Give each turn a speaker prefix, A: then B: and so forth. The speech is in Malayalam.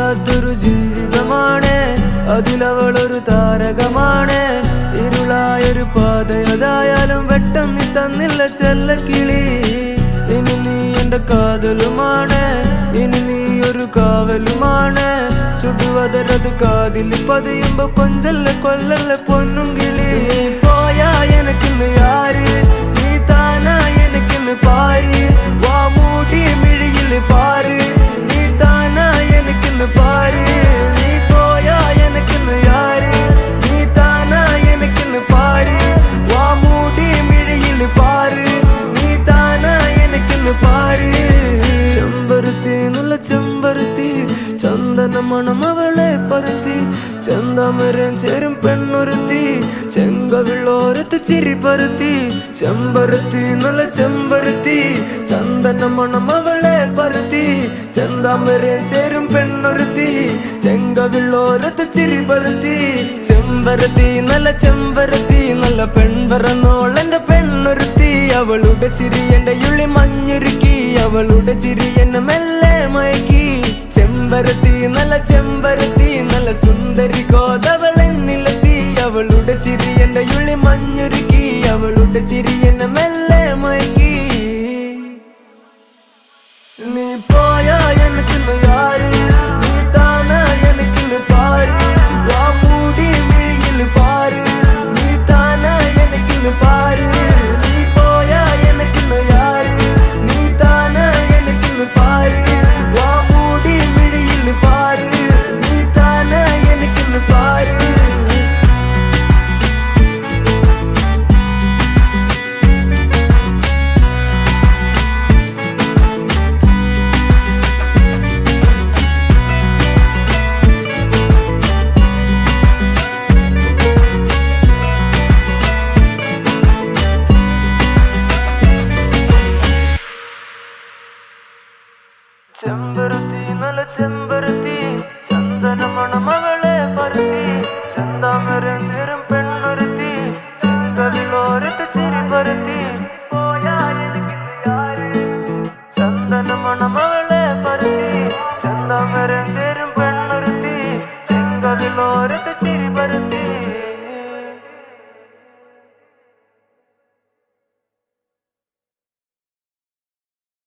A: വല്ലാത്തൊരു ജീവിതമാണ്, അതിലവളൊരു താരകമാണ്. ഇരുളായൊരു പാതയതായാലും വെട്ടം നീ തന്നില്ല ചെല്ലക്കിളി. ഇനി നീ എന്റെ കാതലുമാണ്, ഇനി നീ ഒരു കാവലുമാണ്. ചുടുവതരത് കാതിൽ പതിയുമ്പോ കൊഞ്ചല്ല കൊല്ലല്ല പൊന്നും കിളി. പോയാ എനക്കിന്ന് യാര്, നീ താനാ എനക്കിന്ന് പാര്. വാ മൂടി മിഴിയില് പാര്, നീ താനാ എനക്കിന്ന് പാര്. നീ പോയാ എനക്കിന്ന് യാര്, നീ താനാ എനക്കിന്ന് പാര്. വാ മൂടി മിഴിയില് പാര്, നീ താനാ എനക്കിന്ന് പാര്. ചെമ്പരുത്തി നല്ല ചെമ്പരുത്തി, ചന്ദന മണം അവളെ പരുത്തി. ചെന്താമരം ചേരും പെണ്ണൊരുത്തി, ചെങ്കവിളോരത്ത് ചിരി പരുത്തി. ചെമ്പരുത്തി നല്ല ചെമ്പരുത്തി, ചന്ദന മണം അവളെ പരുത്തി. ചെന്താമരം ചേരും പെണ്ണൊരുത്തി, ചെങ്കവിളോരത്ത് ചിരി പരുത്തി. ചെമ്പരത്തി നല്ല ചെമ്പരത്തി, നല്ല പെൺപറന്നോളെന്റെ പെണ്ണൊരുത്തി. അവളുടെ ചിരി എന്റെ ഉള്ളി മഞ്ഞുരുക്കി, അവളുടെ ചിരി എന്നെ മെല്ലെ മയക്കി. ചെമ്പരത്തി നല്ല ചെമ്പരത്തി, നല്ല സുന്ദരി കോതവളെന്നിലെത്തി. അവളുടെ ചിരി എന്റെ ഉള്ളി മഞ്ഞുരുക്കി, അവളുടെ ചിരി എന്നെ മെല്ലെ മയക്കി. നീ പോയാ എനക്കിന്ന് യാര്, നീ താനാ എനക്കിന്ന് പാര്. വാ മൂടി മിഴിയിൽ പാര്, നീ താനാ എനക്കിന്ന് പാര്. നീ പോയാ എനക്കിന്ന് യാര്, നീ താനാ എനക്കിന്ന് പാര്. വാ മൂടി മിഴിയിൽ പാര്, നീ താനാ എനക്കിന്ന് പാര്. ചെമ്പരുത്തി നല്ല ചെമ്പരുത്തി, ചന്ദന മണം അവളെ പരുത്തി. ചെന്താമരം ചേരും പെണ്ണൊരുത്തി, ചെങ്കവിളോരത്ത് ചിരി പരുത്തി. പോയാ എനിക്കിന്ന് യാര്, ചന്ദന മണം അവളെ പരുത്തി. ചെന്താമരം ചേരും